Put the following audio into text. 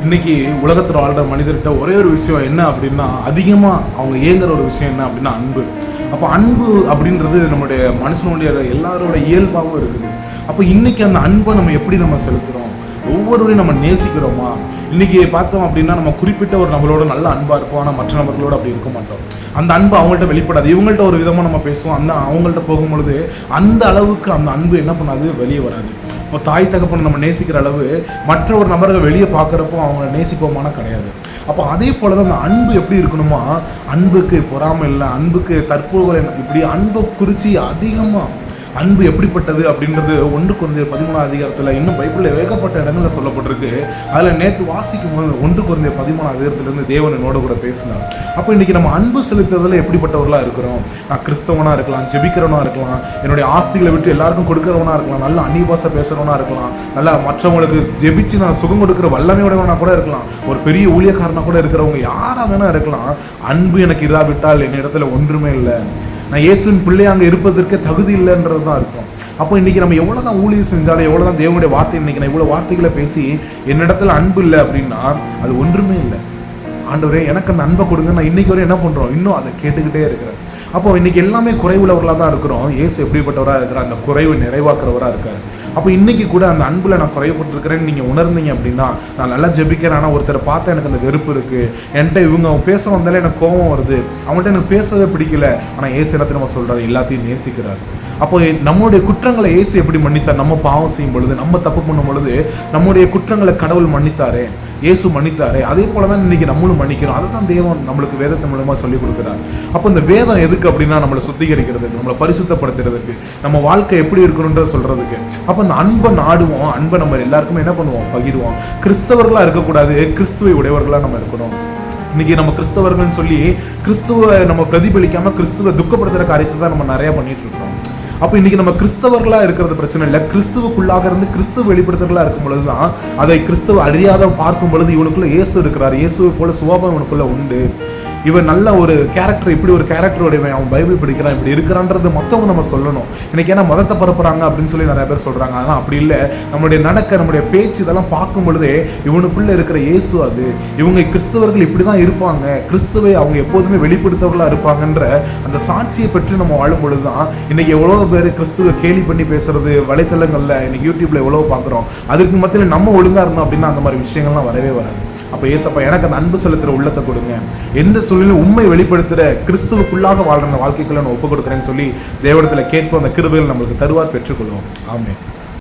இன்னைக்கு உலகத்தில் வாழ்கிற மனிதர்கிட்ட ஒரே ஒரு விஷயம் என்ன அப்படின்னா, அதிகமாக அவங்க ஏங்குற ஒரு விஷயம் என்ன அப்படின்னா அன்பு. அப்போ அன்பு அப்படின்றது நம்முடைய மனுஷனுடைய எல்லாரோட இயல்பாகவும் இருக்குது. அப்போ இன்னைக்கு அந்த அன்பை நம்ம செலுத்துகிறோம், ஒவ்வொருவரையும் நம்ம நேசிக்கிறோமா? இன்னைக்கு பார்த்தோம் அப்படின்னா நம்ம குறிப்பிட்ட ஒரு நம்மளோட நல்ல அன்பாக இருப்போம், ஆனால் மற்ற நபர்களோடு அப்படி இருக்க மாட்டோம். அந்த அன்பு அவங்கள்ட்ட வெளிப்படாது. இவங்கள்ட்ட ஒரு விதமாக நம்ம பேசுவோம், அந்த அவங்கள்ட்ட போகும்பொழுது அந்த அளவுக்கு அந்த அன்பு என்ன பண்ணாது, வெளியே வராது. இப்போ தாய் தகப்பனை நம்ம நேசிக்கிற அளவு மற்ற ஒரு நபர்கள் வெளியே பார்க்குறப்போ அவங்க நேசிப்போமான கிடையாது. அப்போ அதே போல தான் அந்த அன்பு எப்படி இருக்கணுமா, அன்புக்கு பொறாமை இல்லை, அன்புக்கு தற்போது இப்படி அன்பை குறித்து அதிகமாக அன்பு எப்படிப்பட்டது அப்படின்றது 1 கொரிந்தியர் 13ஆம் அதிகாரத்தில் இன்னும் பைபிளில் ஏகப்பட்ட இடங்களில் சொல்லப்பட்டிருக்கு. அதில் நேற்று வாசிக்கும் போது 1 கொரிந்தியர் 13ஆம் அதிகாரத்திலேருந்து தேவன் என்னோட கூட பேசினார். அப்போ இன்றைக்கி நம்ம அன்பு செலுத்துறதுல எப்படிப்பட்டவர்களாக இருக்கிறோம்? நான் கிறிஸ்தவனாக இருக்கலாம், ஜெபிக்கிறவனாக இருக்கலாம், என்னுடைய ஆஸ்திகளை விட்டு எல்லாருக்கும் கொடுக்குறவனாக இருக்கலாம், நல்ல அந்நிய பாஷை பேசுகிறவனாக இருக்கலாம், நல்லா மற்றவங்களுக்கு ஜெபிச்சு நான் சுகம் கொடுக்குற வல்லமையுடையவனாக கூட இருக்கலாம், ஒரு பெரிய ஊழியக்காரனாக கூட இருக்கிறவங்க யாராக வேணா இருக்கலாம். அன்பு எனக்கு இராவிட்டால் என் இடத்துல ஒன்றுமே இல்லை, நான் இயேசுவின் பிள்ளை அங்கே இருப்பதற்கே தகுதி இல்லைன்றது தான் அர்த்தம். அப்போ இன்றைக்கி நம்ம எவ்வளோ தான் ஊழியம் செஞ்சாலும், எவ்வளோ தான் தேவனுடைய வார்த்தை, இன்றைக்கி நான் இவ்வளோ வார்த்தைகளை பேசி என்னிடத்துல அன்பு இல்லை அப்படின்னா அது ஒன்றுமே இல்லை. ஆண்டவரே எனக்கு அந்த அன்பை கொடுங்க, நான் இன்றைக்கி வரை என்ன பண்ணுறோம், இன்னும் அதை கேட்டுக்கிட்டே இருக்கிறேன். அப்போ இன்றைக்கி எல்லாமே குறைவுள்ளவர்களாக தான் இருக்கிறோம். இயேசு எப்படிப்பட்டவராக இருக்கிறார், அந்த குறைவு நிறைவாக்குறவராக இருக்கார். அப்போ இன்றைக்கி கூட அந்த அன்பில் நான் குறைவுபட்டுருக்கிறேன்னு நீங்கள் உணர்ந்தீங்க அப்படின்னா, நான் நல்லா ஜெபிக்கிறேன், ஆனால் ஒருத்தரை பார்த்தா எனக்கு அந்த வெறுப்பு இருக்குது, என்கிட்ட அவங்க பேச வந்தாலே எனக்கு கோபம் வருது, அவங்கள்ட்ட எனக்கு பேசவே பிடிக்கல, ஆனால் இயேசு எல்லாத்தையும் நம்ம சொல்கிறார், எல்லாத்தையும் நேசிக்கிறார். அப்போ நம்மளுடைய குற்றங்களை இயேசு எப்படி மன்னித்தார்? நம்ம பாவம் செய்யும் பொழுது, நம்ம தப்பு பண்ணும் பொழுது நம்முடைய குற்றங்களை கடவுள் மன்னித்தாரே, இயேசு மன்னித்தாரே, அதே போல தான் இன்றைக்கி நம்மளும் மன்னிக்கிறோம். அதை தான் தேவன் நம்மளுக்கு வேதத்தை மூலமாக சொல்லிக் கொடுக்குறார். அப்போ இந்த வேதம் எதுக்கு அப்படின்னா, நம்மளை சுத்திகரிக்கிறதுக்கு, நம்மளை பரிசுத்தப்படுத்துறதுக்கு, நம்ம வாழ்க்கை எப்படி இருக்கணுன்ற சொல்கிறதுக்கு. அப்போ அந்த அன்பை நாடுவோம், அன்பை நம்ம எல்லாருக்குமே என்ன பண்ணுவோம், பகிடுவோம். கிறிஸ்தவர்களாக இருக்கக்கூடாது, கிறிஸ்துவை உடையவர்களாக நம்ம இருக்கணும். இன்னைக்கு நம்ம கிறிஸ்தவர்கள்னு சொல்லி கிறிஸ்துவை நம்ம பிரதிபலிக்காமல் கிறிஸ்துவை துக்கப்படுத்துகிற காரியத்தை தான் நம்ம நிறையா பண்ணிட்டு இருக்கிறோம். அப்போ இன்றைக்கி நம்ம கிறிஸ்தவர்களாக இருக்கிறது பிரச்சனை இல்லை, கிறிஸ்துவுக்குள்ளாக இருந்து கிறிஸ்துவ வெளிப்படுத்துறவர்களாக இருக்கும் பொழுது தான், அதை கிறிஸ்துவ அறியாத பார்க்கும் பொழுது இவனுக்குள்ளே இயேசு இருக்கிறார், இயேசுவை போல சுபாவம் இவனுக்குள்ளே உண்டு, இவன் நல்ல ஒரு கேரக்டர், இப்படி ஒரு கேரக்டருடைய அவன் பைபிள் படிக்கிறான், இப்படி இருக்கிறான்றது மற்றவங்க நம்ம சொல்லணும். இன்னைக்கு ஏன்னா மதத்தை பரப்புறாங்க அப்படின்னு சொல்லி நிறைய பேர் சொல்கிறாங்க. ஆனால் அப்படி இல்லை, நம்மளுடைய நடக்க, நம்முடைய பேச்சு இதெல்லாம் பார்க்கும் பொழுதே இவனுக்குள்ளே இருக்கிற இயேசு அது, இவங்க கிறிஸ்தவர்கள் இப்படி தான் இருப்பாங்க, கிறிஸ்துவை அவங்க எப்போதுமே வெளிப்படுத்தவர்களாக இருப்பாங்கன்ற அந்த சாட்சியை பற்றி நம்ம வாழும் பொழுது தான் இன்னைக்கு எவ்வளோ பேர் கிறிஸ்துவை கேலி பண்ணி பேசுறது வலைத்தளங்களில், இன்னைக்கு யூடியூப்ல எவ்வளோ பார்க்குறோம். அதுக்கு மத்தியில் நம்ம ஒழுங்காக இருந்தோம் அப்படின்னா அந்த மாதிரி விஷயங்கள்லாம் வரவே வராது. அப்போ ஏசப்பா எனக்கு அந்த அன்பு செலுத்துகிற உள்ளத்தை கொடுங்க, எந்த சூழ்நிலையும் உண்மை வெளிப்படுத்துகிற கிறிஸ்துவுக்குள்ளாக வாழ்கிற வாழ்க்கைக்குள்ள நான் ஒப்பு கொடுக்குறேன்னு சொல்லி தேவனிடத்தில் கேட்போம். அந்த கிருபைகள் நம்மளுக்கு தருவார், பெற்றுக்கொள்வோம். ஆமென்.